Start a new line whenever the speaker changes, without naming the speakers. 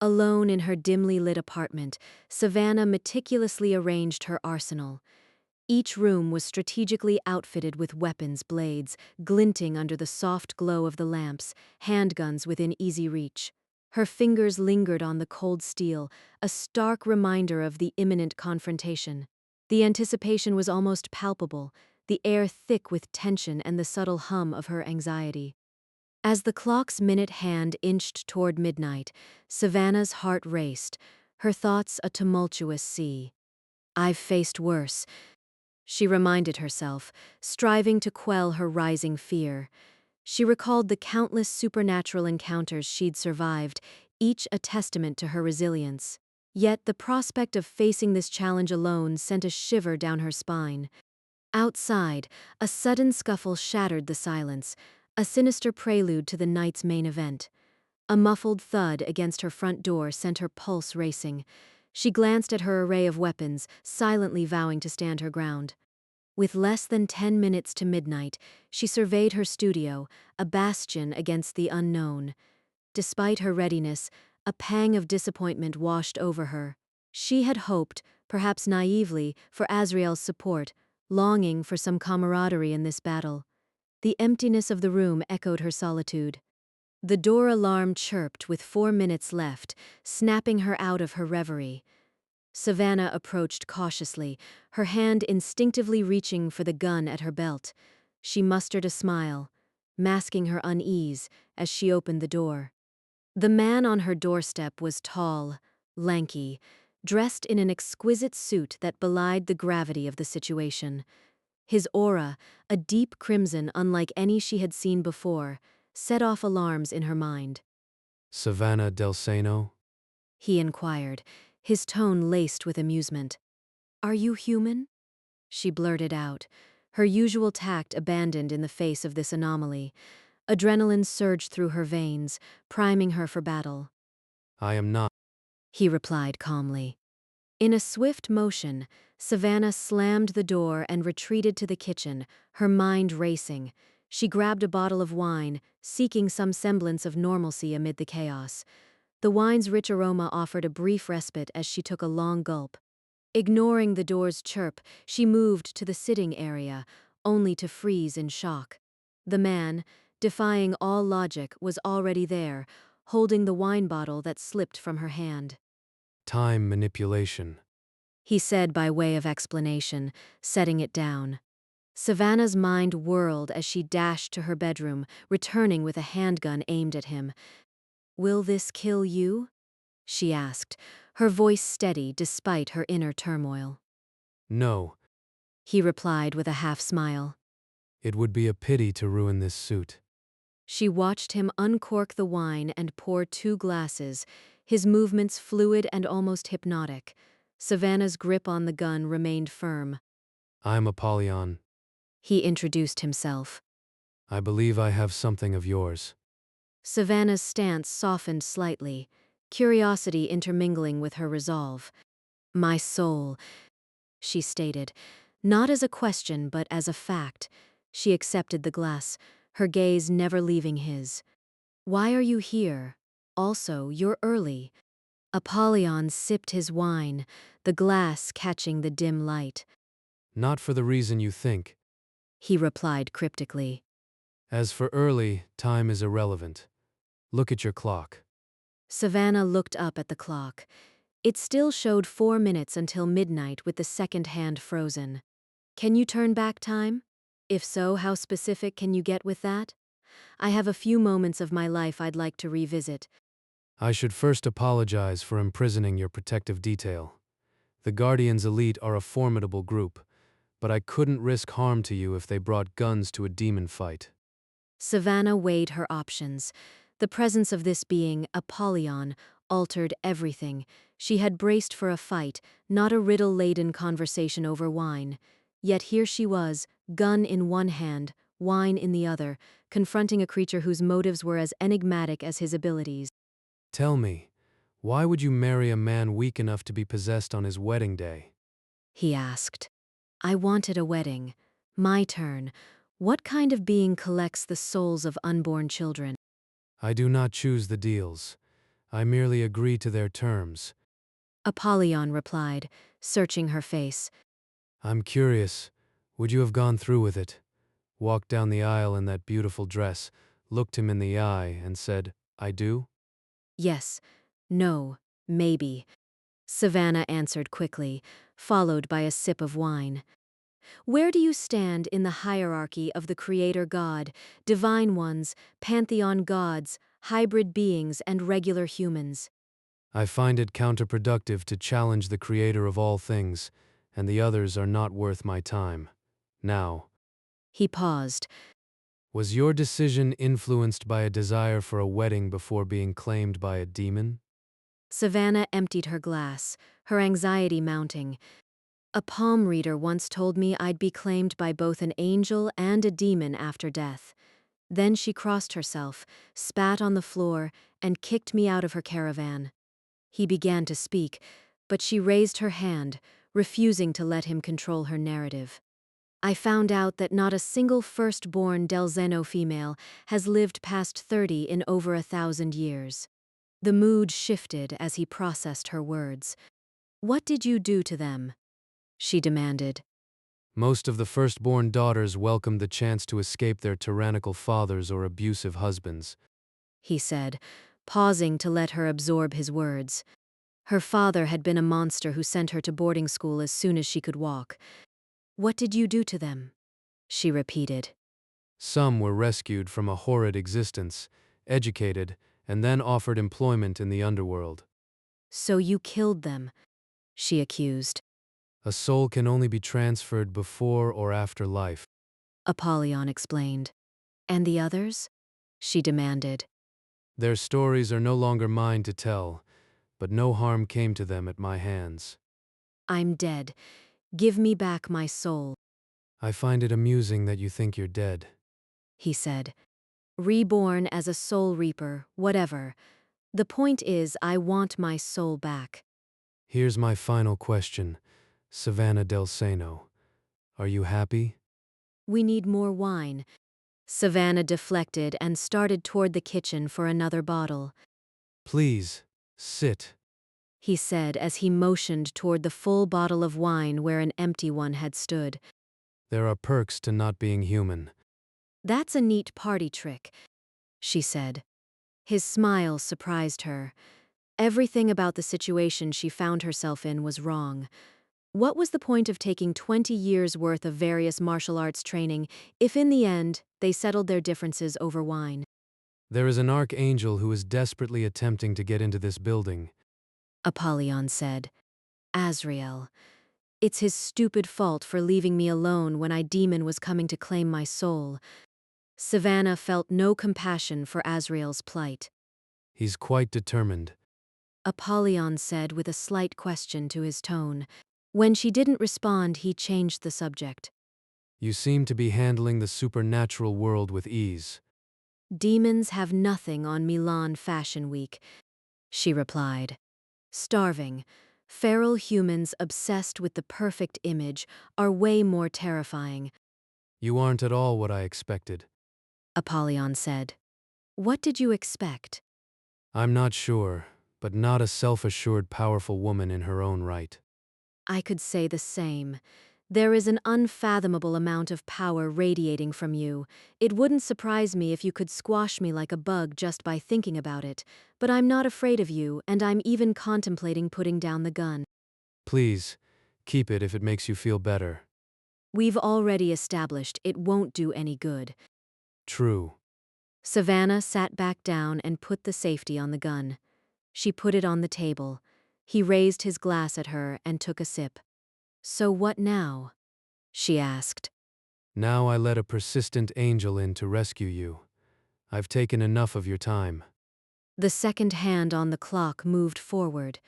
Alone in her dimly lit apartment, Savannah meticulously arranged her arsenal. Each room was strategically outfitted with weapons blades, glinting under the soft glow of the lamps, handguns within easy reach. Her fingers lingered on the cold steel, a stark reminder of the imminent confrontation. The anticipation was almost palpable, the air thick with tension and the subtle hum of her anxiety. As the clock's minute hand inched toward midnight, Savannah's heart raced, her thoughts a tumultuous sea. "I've faced worse," she reminded herself, striving to quell her rising fear. She recalled the countless supernatural encounters she'd survived, each a testament to her resilience. Yet the prospect of facing this challenge alone sent a shiver down her spine. Outside, a sudden scuffle shattered the silence, a sinister prelude to the night's main event. A muffled thud against her front door sent her pulse racing. She glanced at her array of weapons, silently vowing to stand her ground. With less than 10 minutes to midnight, she surveyed her studio, a bastion against the unknown. Despite her readiness, a pang of disappointment washed over her. She had hoped, perhaps naively, for Azrael's support, longing for some camaraderie in this battle. The emptiness of the room echoed her solitude. The door alarm chirped with 4 minutes left, snapping her out of her reverie. Savannah approached cautiously, her hand instinctively reaching for the gun at her belt. She mustered a smile, masking her unease as she opened the door. The man on her doorstep was tall, lanky, dressed in an exquisite suit that belied the gravity of the situation. His aura, a deep crimson unlike any she had seen before, set off alarms in her mind.
"Savannah Del Seno?"
He inquired, his tone laced with amusement. "Are you human?" She blurted out, her usual tact abandoned in the face of this anomaly. Adrenaline surged through her veins, priming her for battle.
"I am not."
He replied calmly. In a swift motion, Savannah slammed the door and retreated to the kitchen, her mind racing. She grabbed a bottle of wine, seeking some semblance of normalcy amid the chaos. The wine's rich aroma offered a brief respite as she took a long gulp. Ignoring the door's chirp, she moved to the sitting area, only to freeze in shock. The man, defying all logic, was already there, holding the wine bottle that slipped from her hand.
"Time manipulation."
He said by way of explanation, setting it down. Savannah's mind whirled as she dashed to her bedroom, returning with a handgun aimed at him. "Will this kill you?" she asked, her voice steady despite her inner turmoil.
"No,
He replied with a half-smile.
it would be a pity to ruin this suit."
She watched him uncork the wine and pour 2 glasses, his movements fluid and almost hypnotic. Savannah's grip on the gun remained firm.
"I'm Apollyon.
He introduced himself.
I believe I have something of yours."
Savannah's stance softened slightly, curiosity intermingling with her resolve. "My soul," she stated, not as a question but as a fact. She accepted the glass, her gaze never leaving his. "Why are you here? Also, you're early." Apollyon sipped his wine, the glass catching the dim light.
"Not for the reason you think.
He replied cryptically.
As for early, time is irrelevant. Look at your clock."
Savannah looked up at the clock. It still showed 4 minutes until midnight with the second hand frozen. "Can you turn back time? If so, how specific can you get with that? I have a few moments of my life I'd like to revisit."
"I should first apologize for imprisoning your protective detail. The Guardians Elite are a formidable group, but I couldn't risk harm to you if they brought guns to a demon fight."
Savannah weighed her options. The presence of this being, Apollyon, altered everything. She had braced for a fight, not a riddle-laden conversation over wine. Yet here she was, gun in one hand, wine in the other, confronting a creature whose motives were as enigmatic as his abilities.
"Tell me, why would you marry a man weak enough to be possessed on his wedding day?"
He asked. "I wanted a wedding. My turn. What kind of being collects the souls of unborn children?"
"I do not choose the deals. I merely agree to their terms.
Apollyon replied, searching her face.
I'm curious. Would you have gone through with it? Walked down the aisle in that beautiful dress, looked him in the eye, and said, I do?
Yes, no, maybe, Savannah answered quickly, followed by a sip of wine. Where do you stand in the hierarchy of the Creator God, divine ones, pantheon gods, hybrid beings, and regular humans?
I find it counterproductive to challenge the creator of all things, and the others are not worth my time. Now,
He paused.
was your decision influenced by a desire for a wedding before being claimed by a demon?
Savannah emptied her glass, her anxiety mounting. A palm reader once told me I'd be claimed by both an angel and a demon after death. Then she crossed herself, spat on the floor, and kicked me out of her caravan. He began to speak, but she raised her hand, refusing to let him control her narrative. I found out that not a single firstborn Del Zeno female has lived past 30 in over 1,000 years. The mood shifted as he processed her words. What did you do to them? She demanded.
Most of the firstborn daughters welcomed the chance to escape their tyrannical fathers or abusive husbands.
He said, pausing to let her absorb his words. Her father had been a monster who sent her to boarding school as soon as she could walk. What did you do to them? She repeated.
Some were rescued from a horrid existence, educated, and then offered employment in the underworld.
So you killed them, she accused.
A soul can only be transferred before or after life.
Apollyon explained. And the others? She demanded.
Their stories are no longer mine to tell, but no harm came to them at my hands.
I'm dead. Give me back my soul,
I find it amusing that you think you're dead.
he said. Reborn as a soul reaper, whatever. The point is, I want my soul back.
Here's my final question, Savannah Del Seno. Are you happy?
We need more wine. Savannah deflected and started toward the kitchen for another bottle.
Please, sit.
He said as he motioned toward the full bottle of wine where an empty one had stood.
There are perks to not being human.
That's a neat party trick, she said. His smile surprised her. Everything about the situation she found herself in was wrong. What was the point of taking 20 years' worth of various martial arts training if in the end they settled their differences over wine?
There is an archangel who is desperately attempting to get into this building.
Apollyon said. Azrael. It's his stupid fault for leaving me alone when a demon was coming to claim my soul. Savannah felt no compassion for Azrael's plight.
He's quite determined.
Apollyon said with a slight question to his tone. When she didn't respond, he changed the subject.
You seem to be handling the supernatural world with ease.
Demons have nothing on Milan Fashion Week, she replied. Starving, feral humans obsessed with the perfect image are way more terrifying,
You aren't at all what I expected.
Apollyon said. What did you expect?
I'm not sure, but not a self-assured, powerful woman in her own right.
I could say the same. There is an unfathomable amount of power radiating from you. It wouldn't surprise me if you could squash me like a bug just by thinking about it, but I'm not afraid of you, and I'm even contemplating putting down the gun.
Please, keep it if it makes you feel better.
We've already established it won't do any good.
True.
Savannah sat back down and put the safety on the gun. She put it on the table. He raised his glass at her and took a sip. So what now? She asked.
Now I let a persistent angel in to rescue you. I've taken enough of your time.
The second hand on the clock moved forward.